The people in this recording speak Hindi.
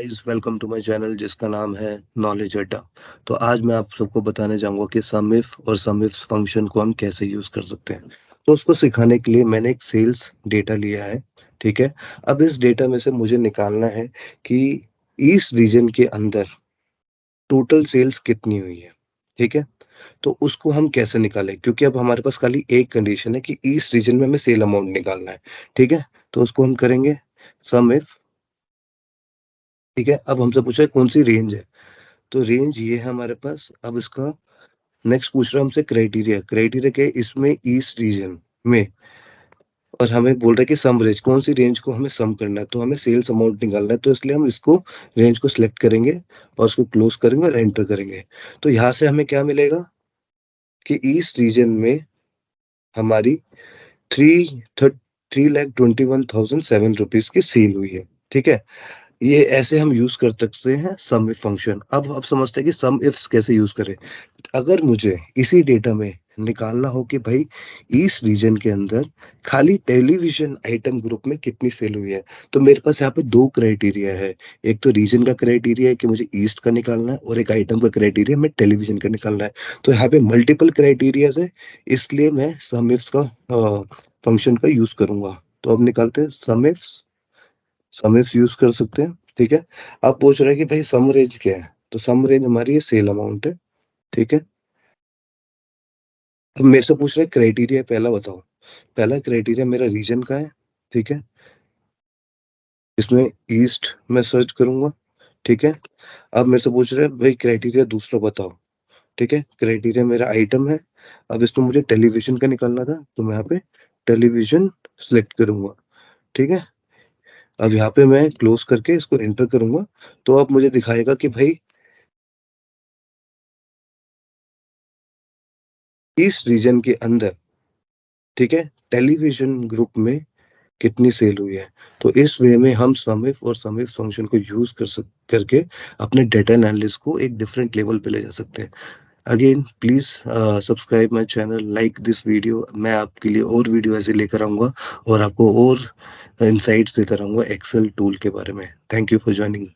Guys, welcome to my channel जिसका नाम है नॉलेज अड्डा। तो आज मैं आप सबको बताने जाऊंगा कि सम इफ और सम इफ फंक्शन को हम कैसे यूज कर सकते हैं। तो उसको सिखाने के लिए मैंने एक सेल्स डेटा लिया है। ठीक है। अब इस डेटा में से मुझे निकालना है कि ईस्ट रीजन के अंदर टोटल सेल्स कितनी हुई है। ठीक है। तो उसको हम कैसे निकालें, क्योंकि अब हमारे पास खाली एक कंडीशन है कि ईस्ट रीजन में हमें सेल अमाउंट निकालना है। ठीक है। तो उसको हम करेंगे सम इफ। ठीक है। अब हमसे पूछा है कौन सी रेंज है। तो रेंज ये है हमारे पास। अब इसका नेक्स्ट पूछ रहा है हमसे क्राइटेरिया। क्राइटेरिया क्या है, इसमें ईस्ट रीजन में। और हमें बोल रहा है कि सम रेंज, कौन सी रेंज को हमें सम करना है, तो हमें सेल्स अमाउंट निकालना है। तो इसलिए हम इसको रेंज को सिलेक्ट करेंगे और उसको क्लोज करेंगे और एंटर करेंगे। तो यहाँ से हमें क्या मिलेगा कि ईस्ट रीजन में हमारी थ्री 3,21,007 की सेल हुई है। ठीक है। ये ऐसे हम यूज कर सकते हैं सम इफ फंक्शन। अब समझते हैं कि सम इफ कैसे यूज करें। अगर मुझे इसी डेटा में निकालना हो कि भाई ईस्ट रीजन के अंदर खाली टेलीविजन आइटम ग्रुप में कितनी सेल हुई है, तो मेरे पास यहाँ पे दो क्राइटेरिया है। एक तो रीजन का क्राइटेरिया है कि मुझे ईस्ट का निकालना है, और एक आइटम का क्राइटेरिया में टेलीविजन का निकालना है। तो यहाँ पे मल्टीपल क्राइटेरियाज है, इसलिए मैं सम इफ्स का फंक्शन का यूज करूंगा। तो अब निकालते हैं सम इफ्स यूज कर सकते हैं। ठीक है। अब पूछ रहे हैं कि भाई सम रेंज क्या है, तो सम रेंज हमारी ये सेल अमाउंट है। ठीक है। अब मेरे से पूछ रहे हैं क्राइटेरिया पहला बताओ। पहला क्राइटेरिया मेरा रीजन का है। ठीक है। इसमें ईस्ट में सर्च करूंगा। ठीक है। अब मेरे से पूछ रहे हैं भाई क्राइटेरिया दूसरा बताओ। ठीक है। क्राइटेरिया मेरा आइटम है। अब इसमें मुझे टेलीविजन का निकालना था, तो मैं यहाँ पे टेलीविजन सिलेक्ट करूंगा। ठीक है। अब यहाँ पे मैं क्लोज करके इसको एंटर करूंगा। तो अब मुझे दिखाएगा कि भाई इस रीजन के अंदर, ठीक है, टेलीविजन ग्रुप में कितनी सेल हुई है। तो इस वे में हम सम इफ और सम इफ फंक्शन को यूज करके अपने डेटा एनालिसिस को एक डिफरेंट लेवल पे ले जा सकते हैं। Again please subscribe my channel, like this video. मैं आपके लिए और वीडियो ऐसे लेकर आऊंगा और आपको और इंसाइट्स देता रहूंगा एक्सेल टूल के बारे में। Thank you for joining.